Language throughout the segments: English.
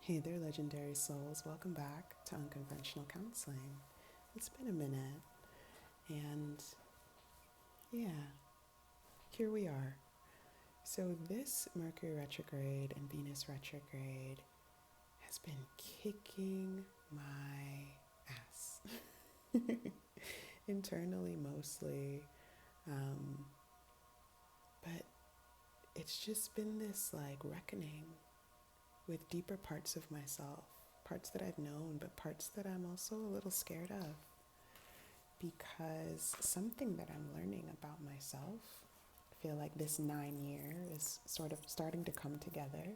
Hey there, legendary souls. Welcome back to Unconventional Counseling. It's been a minute, and yeah, here we are. So, this Mercury retrograde and Venus retrograde has been kicking my ass. Internally, mostly. Um, but it's just been this like reckoning with deeper parts of myself, parts that I've known, but parts that I'm also a little scared of. Because something that I'm learning about myself, I feel like this 9 year is sort of starting to come together.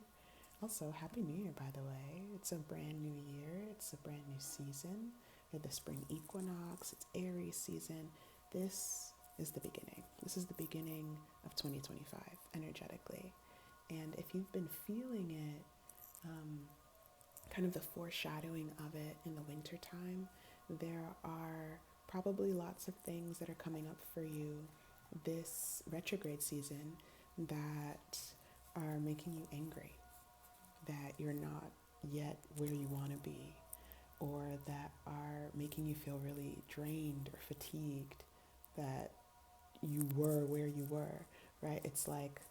Also, Happy New Year, by the way. It's a brand new year, it's a brand new season. We're the spring equinox, it's Aries season. This is the beginning. This is the beginning of 2025 energetically. And if you've been feeling it, kind of the foreshadowing of it in the winter time, there are probably lots of things that are coming up for you this retrograde season that are making you angry, that you're not yet where you want to be, or that are making you feel really drained or fatigued, that you were where you were, right? It's like,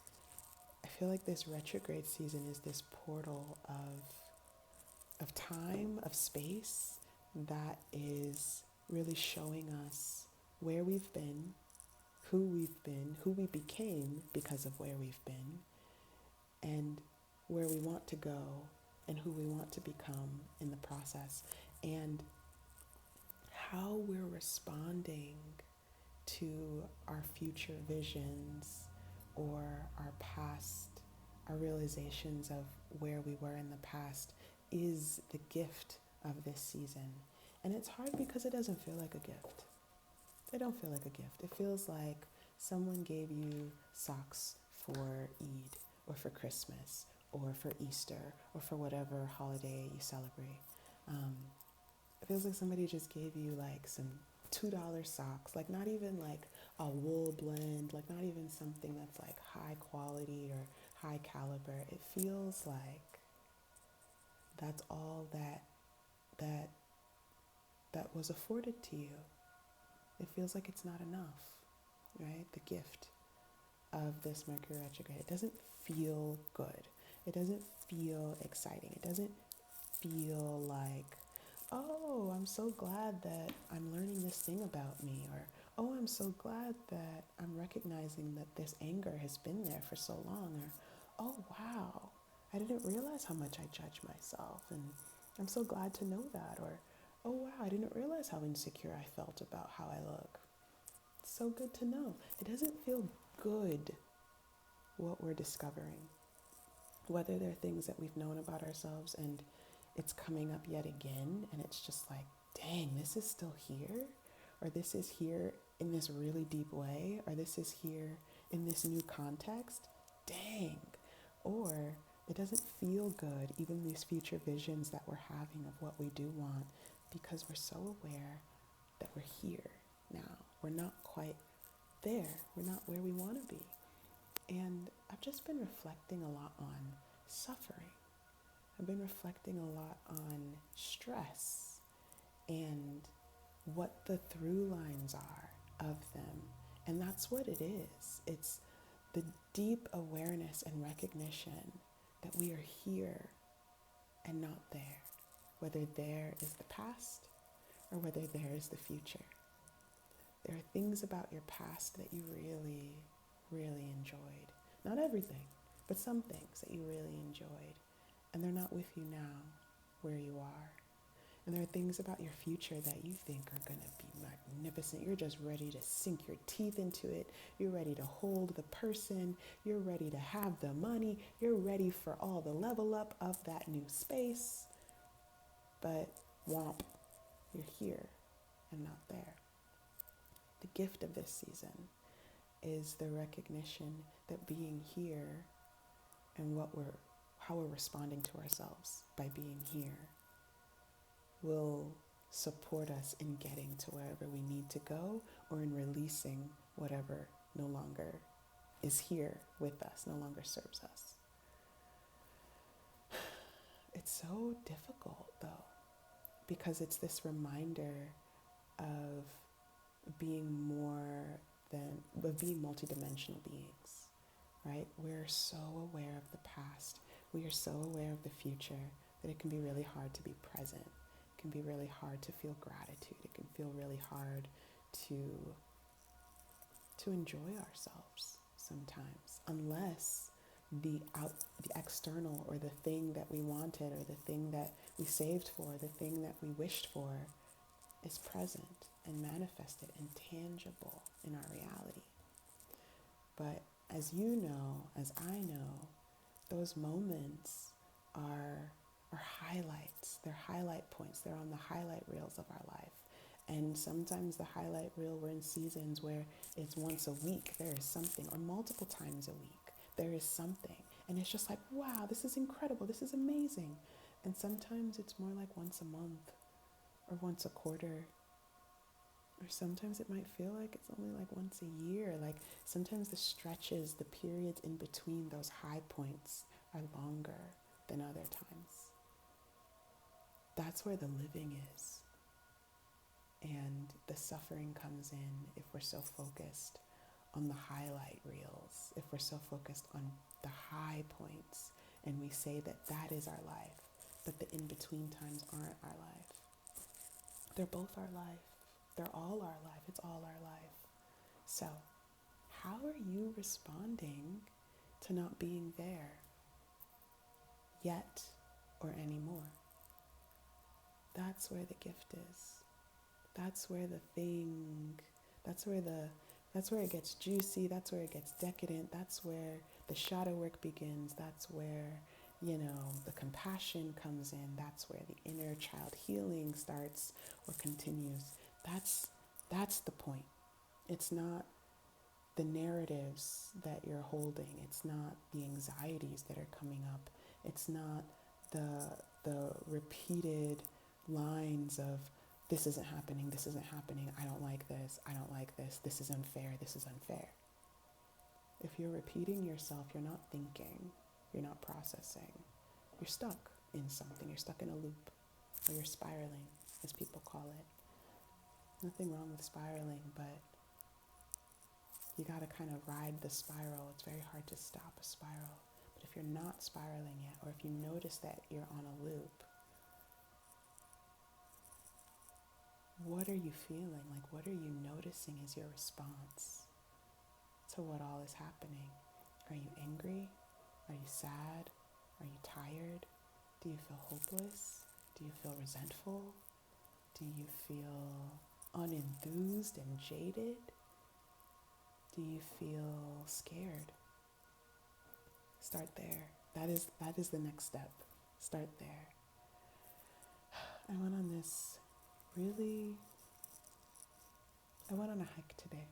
I feel like this retrograde season is this portal of time, of space that is really showing us where we've been, who we became because of where we've been, and where we want to go and who we want to become in the process, and how we're responding to our future visions or our past, our realizations of where we were in the past is the gift of this season. And it's hard because it doesn't feel like a gift. It don't feel like a gift. It feels like someone gave you socks for Eid or for Christmas or for Easter or for whatever holiday you celebrate. Um, it feels like somebody just gave you like some $2 socks, like not even like a wool blend, like not even something that's like high quality or high caliber. It feels like that's all that that was afforded to you. It feels like it's not enough, right? The gift of this Mercury retrograde. It doesn't feel good. It doesn't feel exciting. It doesn't feel like, oh, I'm so glad that I'm learning this thing about me, or oh, I'm so glad that I'm recognizing that this anger has been there for so long, or oh, wow, I didn't realize how much I judge myself, and I'm so glad to know that, or oh, wow, I didn't realize how insecure I felt about how I look. It's so good to know. It doesn't feel good what we're discovering, whether they're things that we've known about ourselves and it's coming up yet again, and it's just like, dang, this is still here, or this is here in this really deep way, or this is here in this new context, dang. Or it doesn't feel good, even these future visions that we're having of what we do want, because we're so aware that we're here now. We're not quite there. We're not where we want to be. And I've just been reflecting a lot on suffering. I've been reflecting a lot on stress and what the through lines are of them. And that's what it is. It's the deep awareness and recognition that we are here and not there, whether there is the past or whether there is the future. There are things about your past that you really, really enjoyed. Not everything, but some things that you really enjoyed. And they're not with you now, where you are. And there are things about your future that you think are going to be magnificent. You're just ready to sink your teeth into it. You're ready to hold the person. You're ready to have the money. You're ready for all the level up of that new space. But womp, you're here and not there. The gift of this season is the recognition that being here and how we're responding to ourselves by being here will support us in getting to wherever we need to go, or in releasing whatever no longer is here with us, no longer serves us. it's so difficult though, because it's this reminder of being multidimensional beings, right? We're so aware of the past, we are so aware of the future that it can be really hard to be present. It can be really hard to feel gratitude. It can feel really hard to enjoy ourselves sometimes, unless the external, or the thing that we wanted, or the thing that we saved for, the thing that we wished for, is present and manifested and tangible in our reality. But as you know, as I know, those moments are highlights. They're highlight points. They're on the highlight reels of our life. And sometimes the highlight reel, we're in seasons where it's once a week, there is something, or multiple times a week, there is something. And it's just like, wow, this is incredible. This is amazing. And sometimes it's more like once a month, or once a quarter, or sometimes it might feel like it's only like once a year. Like sometimes the stretches, the periods in between those high points are longer than other times. That's where the living is. And the suffering comes in if we're so focused on the highlight reels, if we're so focused on the high points, and we say that that is our life, but the in-between times aren't our life. They're both our life. They're all our life. It's all our life. So, how are you responding to not being there yet or anymore? That's where the gift is. That's where the thing, that's where it gets juicy, that's where it gets decadent, that's where the shadow work begins, that's where, the compassion comes in, that's where the inner child healing starts or continues. That's the point. It's not the narratives that you're holding. It's not the anxieties that are coming up. It's not the repeated lines of, this isn't happening, I don't like this, this is unfair, this is unfair. If you're repeating yourself, you're not thinking, you're not processing. You're stuck in something, you're stuck in a loop, or you're spiraling, as people call it. Nothing wrong with spiraling, but you gotta kind of ride the spiral. It's very hard to stop a spiral. But if you're not spiraling yet, or if you notice that you're on a loop, what are you feeling? Like, what are you noticing is your response to what all is happening? Are you angry? Are you sad? Are you tired? Do you feel hopeless? Do you feel resentful? Do you feel unenthused and jaded? Do you feel scared? Start there. That is the next step. Start there. I went on a hike today.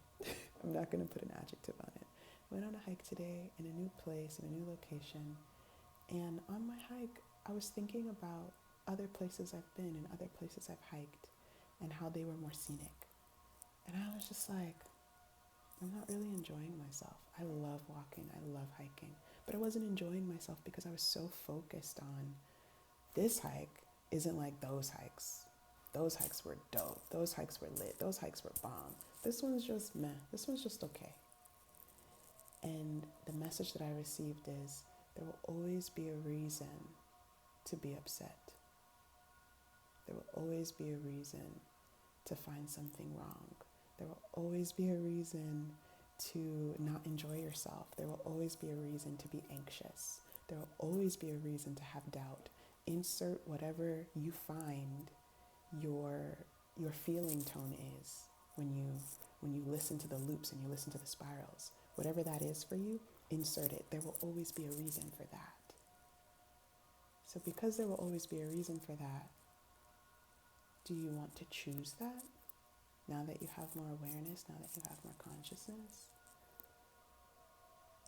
I'm not going to put an adjective on it. I went on a hike today in a new place, in a new location. And on my hike, I was thinking about other places I've been and other places I've hiked and how they were more scenic. And I was just like, I'm not really enjoying myself. I love walking. I love hiking. But I wasn't enjoying myself because I was so focused on this hike isn't like those hikes. Those hikes were dope. Those hikes were lit. Those hikes were bomb. This one's just meh. This one's just okay. And the message that I received is, there will always be a reason to be upset. There will always be a reason to find something wrong. There will always be a reason to not enjoy yourself. There will always be a reason to be anxious. There will always be a reason to have doubt. Insert whatever you find your feeling tone is when you listen to the loops and you listen to the spirals. Whatever that is for you, insert it. There will always be a reason for that. So because there will always be a reason for that, do you want to choose that? Now that you have more awareness, now that you have more consciousness?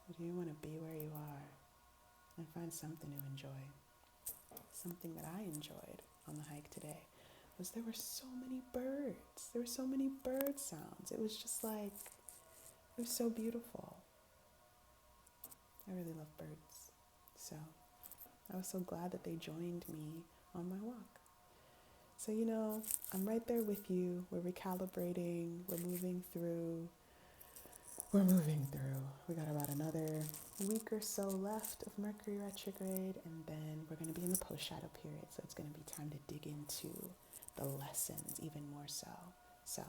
Or do you want to be where you are and find something to enjoy? Something that I enjoyed on the hike today was there were so many birds. There were so many bird sounds. It was just like, it was so beautiful. I really love birds. So I was so glad that they joined me on my walk. So, I'm right there with you. We're recalibrating, we're moving through. We got about another week or so left of Mercury retrograde, and then we're going to be in the post-shadow period. So it's going to be time to dig into the lessons even more so. So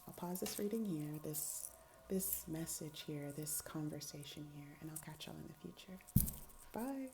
I'll pause this reading here, this message here, this conversation here, and I'll catch y'all in the future. Bye.